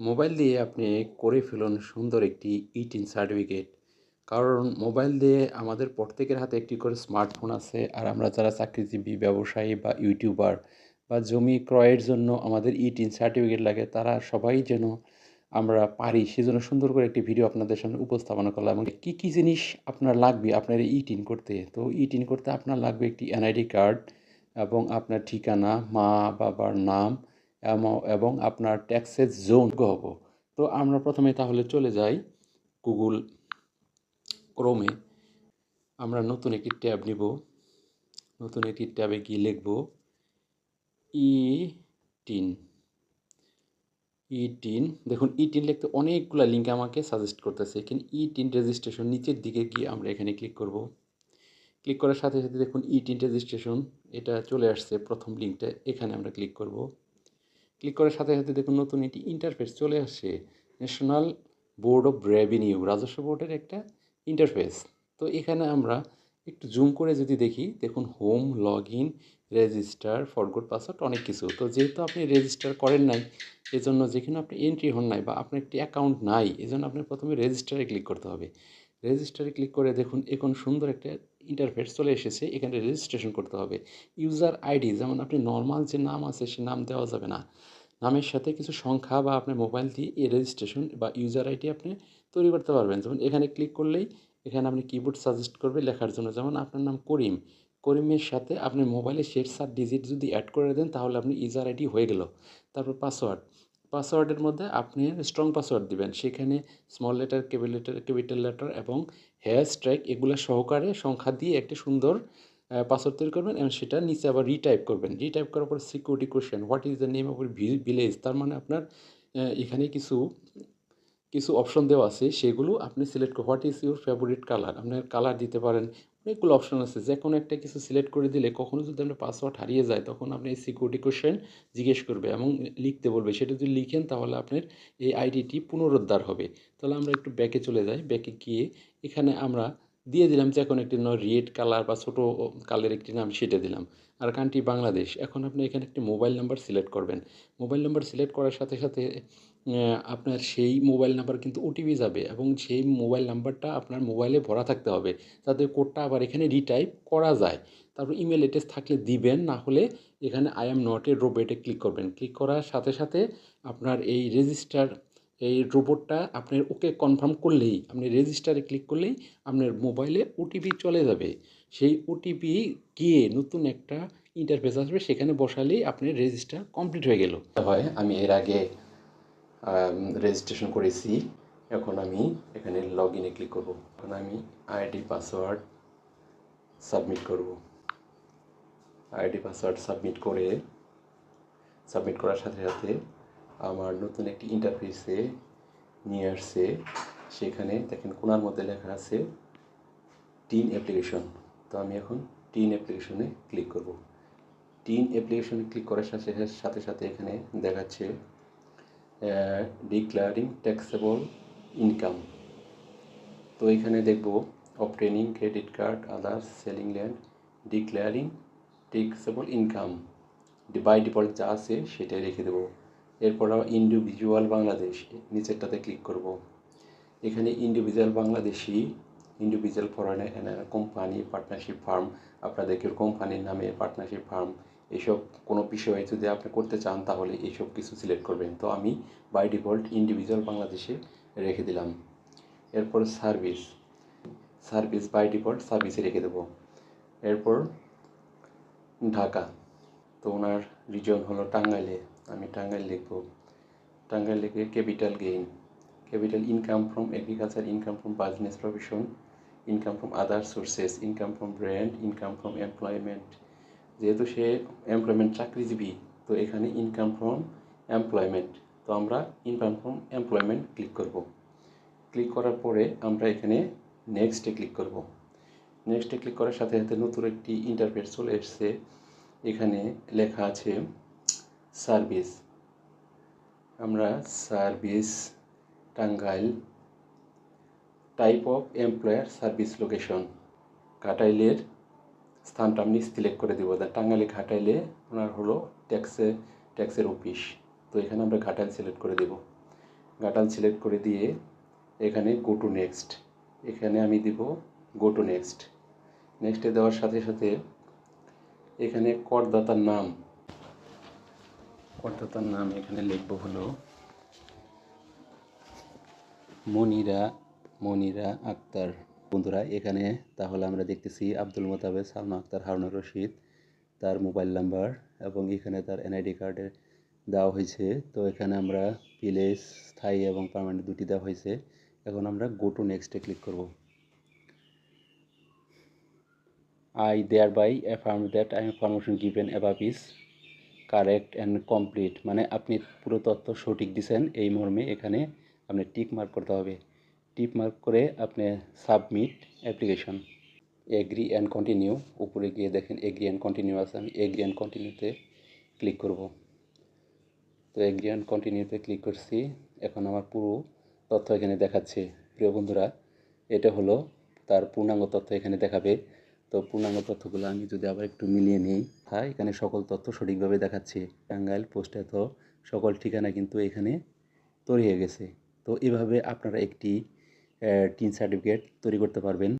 Mobile দিয়ে আপনি করে ফেলুন সুন্দর একটি ইটিন সার্টিফিকেট। কারণ মোবাইল দিয়ে আমাদের প্রত্যেকের হাতে একটি করে স্মার্টফোন আছে। আর আমরা যারা চাকরিজীবী, ব্যবসায়ী বা ইউটিউবার বা জমি ক্রয়ের জন্য আমাদের ইটিন সার্টিফিকেট লাগে, তারা সবাই যেন আমরা পারি সেজন্য সুন্দর করে একটি ভিডিও আপনাদের সামনে উপস্থাপনা করলাম। এবং কী কী জিনিস আপনার লাগবে আপনার এই ইটিন করতে? তো ইটিন করতে আপনার লাগবে একটি এনআইডি কার্ড এবং আপনার ঠিকানা, মা বাবার নাম এবং আপনার ট্যাক্সের জোন হব। তো আমরা প্রথমে তাহলে চলে যাই গুগল ক্রোমে। আমরা নতুন একটি ট্যাব নিব। নতুন একটি ট্যাবে গিয়ে লিখব ই টিন। ই10। দেখুন ই10 লিখতে অনেকগুলো লিঙ্ক আমাকে সাজেস্ট করতেছে। এখানে ই10 রেজিস্ট্রেশন নিচের দিকে গিয়ে আমরা এখানে ক্লিক করব। ক্লিক করার সাথে সাথে দেখুন ই10 রেজিস্ট্রেশন এটা চলে আসছে প্রথম লিঙ্কটা, এখানে আমরা ক্লিক করব। ক্লিক করার সাথে সাথে দেখুন নতুন একটি ইন্টারফেস চলে আসছে। ন্যাশনাল বোর্ড অফ রেভিনিউ, রাজস্ব বোর্ডের একটা ইন্টারফেস। তো এখানে আমরা একটু জুম করে যদি দেখি, দেখুন home, log in, register, forgot password, অনেক কিছু। তো যেহেতু আপনি রেজিস্টার করেন নাই, এজন্য যেখানে আপনি এন্ট্রি হন নাই বা আপনার একটি অ্যাকাউন্ট নাই, এজন্য আপনার প্রথমে রেজিস্টারে ক্লিক করতে হবে। রেজিস্টারে ক্লিক করে দেখুন এখন সুন্দর একটা ইন্টারফেস চলে এসেছে। এখানে রেজিস্ট্রেশন করতে হবে। ইউজার আইডি, যেমন আপনি নর্মাল যে নাম আছে সে নাম দেওয়া যাবে না। নামের সাথে কিছু সংখ্যা বা আপনার মোবাইল দিয়ে এই রেজিস্ট্রেশন বা ইউজার আইডি আপনি তৈরি করতে পারবেন। যেমন এখানে ক্লিক করলেই এখানে আপনি কিবোর্ড সাজেস্ট করবে লেখার জন্য। যেমন আপনার নাম করিম, করিমের সাথে আপনি মোবাইলে শেষ 7 ডিজিট যদি অ্যাড করে দেন তাহলে আপনি ইউজার আইডি হয়ে গেল। তারপর পাসওয়ার্ড, পাসওয়ার্ডের মধ্যে আপনি স্ট্রং পাসওয়ার্ড দিবেন। সেখানে স্মল লেটার, ক্যাপিটাল লেটার এবং হ্যাশট্যাগ এগুলো সহকারে সংখ্যা দিয়ে একটা সুন্দর পাসওয়ার্ড তৈরি করবেন এবং সেটা নিচে আবার রিটাইপ করবেন। রিটাইপ করার পর security question, what is the name of village, তার মানে আপনার এখানে কিছু কিছু অপশন দেওয়া আছে, সেগুলো আপনি select what is your favourite colour, আপনার কালার দিতে পারেন। অনেকগুলো অপশন আছে, যে কোনো একটা কিছু সিলেক্ট করে দিলে কখনো যদি আপনার পাসওয়ার্ড হারিয়ে যায় তখন আপনি এই সিকিউরিটি কোয়েশ্চেন জিজ্ঞেস করবে এবং লিখতে বলবে। সেটা যদি লিখেন তাহলে আপনার এই আইডিটি পুনরুদ্ধার হবে। তাহলে আমরা একটু ব্যাকে চলে যাই। ব্যাকে গিয়ে এখানে আমরা দিয়ে দিলাম যে কোনো একটি রেড কালার বা ছোটো কালের একটি নাম, সেটা দিলাম। আর কান্ট্রি বাংলাদেশ। এখন আপনি এখানে একটি মোবাইল নাম্বার সিলেক্ট করবেন। মোবাইল নাম্বার সিলেক্ট করার সাথে সাথে আপনার সেই মোবাইল নাম্বার কিন্তু ওটিপি যাবে এবং সেই মোবাইল নাম্বারটা আপনার মোবাইলে ভরা থাকতে হবে, যাতে কোডটা আবার এখানে রিটাইপ করা যায়। তারপর ইমেল অ্যাড্রেস থাকলে দিবেন, না হলে এখানে আই অ্যাম নট এ রোবটে ক্লিক করবেন। ক্লিক করার সাথে সাথে আপনার এই রেজিস্টার, এই রোবটটা আপনার ওকে কনফার্ম করলেই, আপনি রেজিস্টারে ক্লিক করলেই আপনার মোবাইলে ওটিপি চলে যাবে। সেই ওটিপি গিয়ে নতুন একটা ইন্টারফেস আসবে, সেখানে বসালেই আপনার রেজিস্টার কমপ্লিট হয়ে গেল। হয় আমি এর আগে রেজিস্ট্রেশন করেছি। এখন আমি এখানে লগ ইনে ক্লিক করব। এখন আমি আইডি পাসওয়ার্ড সাবমিট করব। আইডি পাসওয়ার্ড সাবমিট করার সাথে সাথে আমার নতুন একটি ইন্টারফেসে নিয়ে আসছে। সেখানে দেখেন কোণার মধ্যে লেখা আছে টিন অ্যাপ্লিকেশন। তো আমি এখন টিন অ্যাপ্লিকেশনে ক্লিক করব। টিন অ্যাপ্লিকেশনে ক্লিক করার সাথে সাথে সাথে এখানে দেখাচ্ছে ডিক্লারিং ট্যাক্সেবল ইনকাম। তো এখানে দেখব obtaining credit card, others, selling land, declaring taxable income. By default যা আছে সেটাই রেখে দেবো। এরপর আবার ইন্ডিভিজুয়াল বাংলাদেশ, নিচেরটাতে ক্লিক করব। এখানে individual Bangladeshi, individual foreigner company, partnership firm, আপনাদের কেউ কোম্পানির নামে পার্টনারশিপ ফার্ম, এসব কোনো বিষয়ে যদি আপনি করতে চান তাহলে এইসব কিছু সিলেক্ট করবেন। তো আমি বাই ডিফল্ট ইন্ডিভিজুয়াল বাংলাদেশে রেখে দিলাম। এরপর সার্ভিস বাই ডিফল্ট সার্ভিসে রেখে দেবো। এরপর ঢাকা, তো ওনার রিজন হলো টাঙ্গাইলে, আমি টাঙ্গাইল লিখব। টাঙ্গাইল লিখে capital gain, capital income from agriculture, income from business profession, income from other sources, income from brand, income from employment. যেহেতু সে এমপ্লয়মেন্ট চাকরিজীবী, তো এখানে ইনকাম ফ্রম এমপ্লয়মেন্ট। তো আমরা ইনকাম ফ্রম এমপ্লয়মেন্ট ক্লিক করব। ক্লিক করার পরে আমরা এখানে নেক্সটে ক্লিক করব। নেক্সটে ক্লিক করার সাথে সাথে নতুন একটি ইন্টারফেস চলে এসছে। এখানে লেখা আছে সার্ভিস। আমরা service Tangail, type of employer, service location, ঘাটাইলের স্থানটা আমি সিলেক্ট করে দেবো। টাঙ্গাইলে ঘাটাইলে ওনার হলো ট্যাক্সের অফিস। তো এখানে আমরা ঘাটাইল সিলেক্ট করে দেব। ঘাটাল সিলেক্ট করে দিয়ে এখানে গো টু নেক্সট, এখানে আমি দিব গো টু নেক্সট। নেক্সটে দেওয়ার সাথে সাথে এখানে করদাতার নাম এখানে লিখব হলো মনিরা আক্তার। বন্ধুরা এখানে তাহলে আমরা দেখতেছি আব্দুল মোতাবের, সালমা আক্তার, হারুনুর রশিদ, তার মোবাইল নাম্বার এবং এখানে তার এনআইডি কার্ডে দেওয়া হয়েছে। তো এখানে আমরা ভিলেজ, স্থায়ী এবং পার্মানেন্ট দুটি দেওয়া হয়েছে। এখন আমরা গো টু নেক্সটে ক্লিক করব। I thereby affirm that information given above is correct and complete, মানে আপনি পুরো তথ্য সঠিক দিয়েছেন এই মর্মে এখানে আপনি টিক মার্ক করতে হবে। টিক মার্ক করে আপনি submit application, agri and continue, উপরে গিয়ে দেখেন এগ্রি অ্যান্ড কন্টিনিউ আছে, আমি এগ্রি অ্যান্ড কন্টিনিউতে ক্লিক করব। তো এগ্রি অ্যান্ড কন্টিনিউতে ক্লিক করছি। এখন আমার পুরো তথ্য এখানে দেখাচ্ছে। প্রিয় বন্ধুরা, এটা হলো তার পূর্ণাঙ্গ তথ্য এখানে দেখাবে। তো পূর্ণাঙ্গ তথ্যগুলো আমি যদি আবার একটু মিলিয়ে নিই, হ্যাঁ এখানে সকল তথ্য সঠিকভাবে দেখাচ্ছে। টাঙ্গাইল পোস্ট এত সকল ঠিকানা কিন্তু এখানে তৈরি হয়ে গেছে। তো এভাবে আপনারা একটি টিন সার্টিফিকেট তৈরি করতে পারবেন।